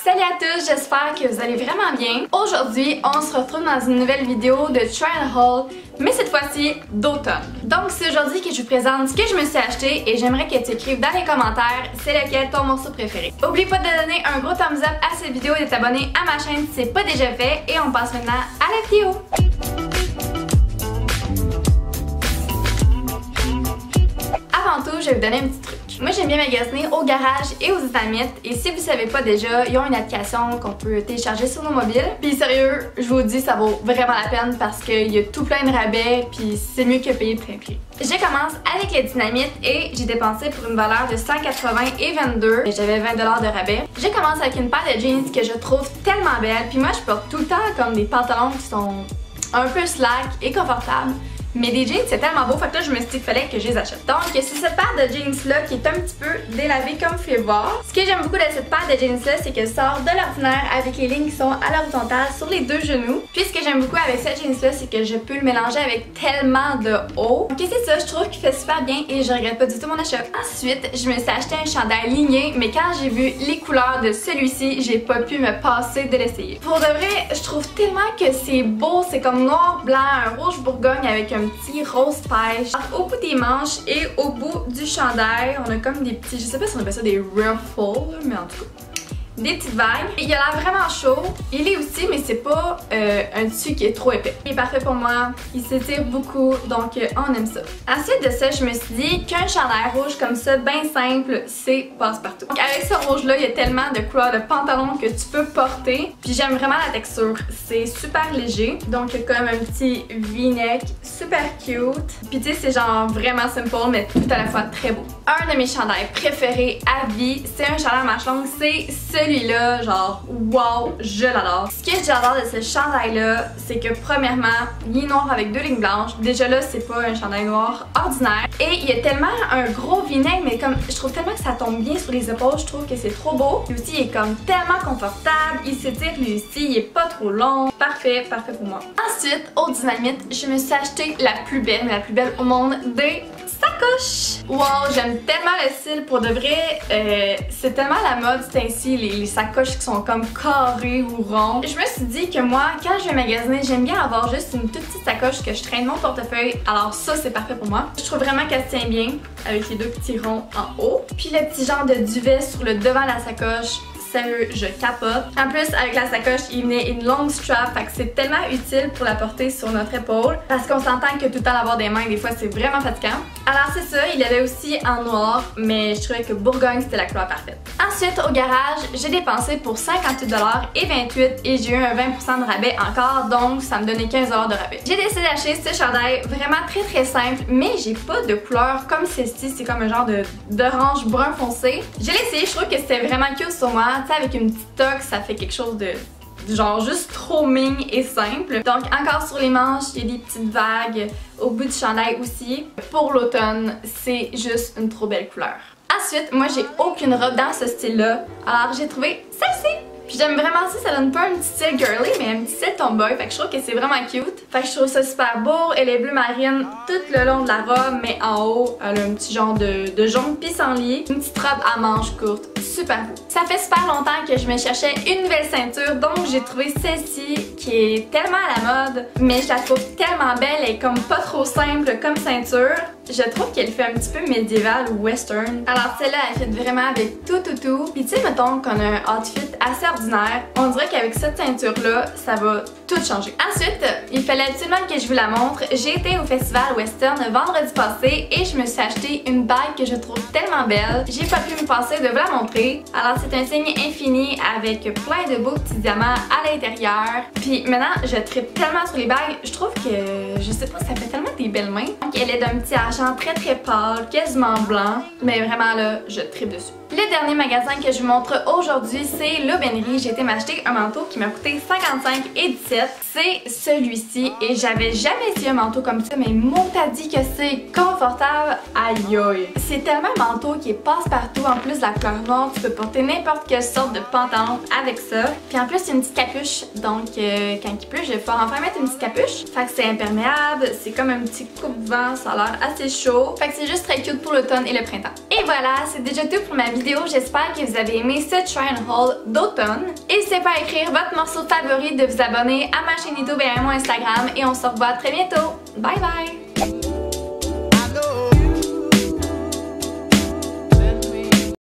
Salut à tous, j'espère que vous allez vraiment bien. Aujourd'hui, on se retrouve dans une nouvelle vidéo de try and haul, mais cette fois-ci d'automne. Donc c'est aujourd'hui que je vous présente ce que je me suis acheté et j'aimerais que tu écrives dans les commentaires c'est lequel ton morceau préféré. N'oublie pas de donner un gros thumbs up à cette vidéo et de t'abonner à ma chaîne si c'est pas déjà fait et on passe maintenant à la vidéo. Avant tout, je vais vous donner un petit truc. Moi, j'aime bien magasiner au garage et aux Étamites. Et si vous savez pas déjà, ils ont une application qu'on peut télécharger sur nos mobiles. Puis sérieux, je vous dis, ça vaut vraiment la peine parce qu'il y a tout plein de rabais. Puis c'est mieux que payer plein prix. Je commence avec les Dynamites et j'ai dépensé pour une valeur de 180 et 22. J'avais 20 $ de rabais. Je commence avec une paire de jeans que je trouve tellement belle. Puis moi, je porte tout le temps comme des pantalons qui sont un peu slack et confortables. Mais des jeans c'est tellement beau, fait que là je me suis dit qu'il fallait que je les achète. Donc c'est cette paire de jeans là qui est un petit peu délavée comme vous pouvez voir. Ce que j'aime beaucoup de cette paire de jeans là, c'est qu'elle sort de l'ordinaire avec les lignes qui sont à l'horizontale sur les deux genoux. Puis ce que j'aime beaucoup avec cette jeans là, c'est que je peux le mélanger avec tellement de haut. Donc c'est ça, je trouve qu'il fait super bien et je regrette pas du tout mon achat. Ensuite, je me suis acheté un chandail ligné, mais quand j'ai vu les couleurs de celui-ci, j'ai pas pu me passer de l'essayer. Pour de vrai, je trouve tellement que c'est beau, c'est comme noir, blanc, un rouge bourgogne avec un petit rose pêche. Au bout des manches et au bout du chandail, on a comme des petits, je sais pas si on appelle ça des ruffles, mais en tout cas, des petites vagues. Il a l'air vraiment chaud. Il est aussi, mais c'est pas un tissu qui est trop épais. Il est parfait pour moi. Il s'étire beaucoup, donc on aime ça. Ensuite de ça, je me suis dit qu'un chandail rouge comme ça, bien simple, c'est passe-partout. Donc avec ce rouge-là, il y a tellement de couleurs de pantalons que tu peux porter. Puis j'aime vraiment la texture. C'est super léger. Donc il y a comme un petit V-neck super cute. Puis tu sais, c'est genre vraiment simple, mais tout à la fois très beau. Un de mes chandails préférés à vie, c'est un chandail à manches longues, c'est celui-là, genre wow, je l'adore. Ce que j'adore de ce chandail-là, c'est que premièrement, il est noir avec deux lignes blanches. Déjà là, c'est pas un chandail noir ordinaire. Et il y a tellement un gros vinaigre, mais comme je trouve tellement que ça tombe bien sur les épaules, je trouve que c'est trop beau. Puis aussi, il est comme tellement confortable, il s'étire lui aussi, il est pas trop long. Parfait, parfait pour moi. Ensuite, au Dynamite, je me suis acheté la plus belle, mais la plus belle au monde, des sacoches. Wow, j'aime tellement le style, pour de vrai, c'est tellement la mode c'est ainsi, les sacoches qui sont comme carrées ou rondes. Je me suis dit que moi, quand je vais magasiner, j'aime bien avoir juste une toute petite sacoche que je traîne mon portefeuille, alors ça c'est parfait pour moi. Je trouve vraiment qu'elle se tient bien avec les deux petits ronds en haut. Puis le petit genre de duvet sur le devant de la sacoche. Sérieux, je capote. En plus, avec la sacoche, il venait une longue strap, fait que c'est tellement utile pour la porter sur notre épaule parce qu'on s'entend que tout le temps l'avoir des mains, des fois c'est vraiment fatigant. Alors c'est ça, il y avait aussi en noir, mais je trouvais que Bourgogne c'était la couleur parfaite. Ensuite, au garage, j'ai dépensé pour 58 $ et 28 et j'ai eu un 20% de rabais encore, donc ça me donnait 15 $ de rabais. J'ai décidé d'acheter ce chandail vraiment très simple, mais j'ai pas de couleur comme celle-ci, c'est comme un genre d'orange brun foncé. Je l'ai essayé, je trouve que c'était vraiment cute sur moi. Tu sais, avec une petite toque, ça fait quelque chose de genre juste trop mignon et simple. Donc encore sur les manches, il y a des petites vagues au bout du chandail aussi. Pour l'automne, c'est juste une trop belle couleur. Ensuite, moi j'ai aucune robe dans ce style-là, alors j'ai trouvé celle-ci. Puis j'aime vraiment ça donne pas un petit style girly, mais un petit style tomboy, fait que je trouve que c'est vraiment cute. Fait que je trouve ça super beau, elle est bleu marine tout le long de la robe, mais en haut, elle a un petit genre de jaune pissenlit, une petite robe à manches courtes, super beau. Ça fait super longtemps que je me cherchais une nouvelle ceinture, donc j'ai trouvé celle-ci qui est tellement à la mode, mais je la trouve tellement belle, elle est comme pas trop simple comme ceinture. Je trouve qu'elle fait un petit peu médiéval ou western. Alors celle-là, elle fit vraiment avec tout. Puis tu sais, mettons qu'on a un outfit assez ordinaire, on dirait qu'avec cette ceinture-là, ça va tout changer. Ensuite, il fallait absolument que je vous la montre. J'ai été au festival western vendredi passé et je me suis acheté une bague que je trouve tellement belle. J'ai pas pu me passer de vous la montrer. Alors c'est un signe infini avec plein de beaux petits diamants à l'intérieur. Puis maintenant, je tripe tellement sur les bagues. Je trouve que, je sais pas, ça fait tellement des belles mains. Donc elle est d'un petit argent très pâle, quasiment blanc. Mais vraiment là, je tripe dessus. Le dernier magasin que je vous montre aujourd'hui, c'est l'Aubainerie. J'ai été m'acheter un manteau qui m'a coûté 55 et 17. C'est celui-ci et j'avais jamais essayé un manteau comme ça, mais mon t'a dit que c'est confortable. Aïe aïe. C'est tellement un manteau qui passe-partout. En plus de la couleur noire, tu peux porter n'importe quelle sorte de pantalon avec ça. Puis en plus, il y a une petite capuche. Donc quand il pleut, je vais pouvoir enfin mettre une petite capuche. Fait que c'est imperméable. C'est comme un petit coupe-vent. Ça a l'air assez assez chaud. Fait que c'est juste très cute pour l'automne et le printemps. Et voilà, c'est déjà tout pour ma vidéo. J'espère que vous avez aimé ce try and haul d'automne. N'hésitez pas à écrire votre morceau favori, de vous abonner à ma chaîne YouTube et à mon Instagram. Et on se revoit très bientôt. Bye bye!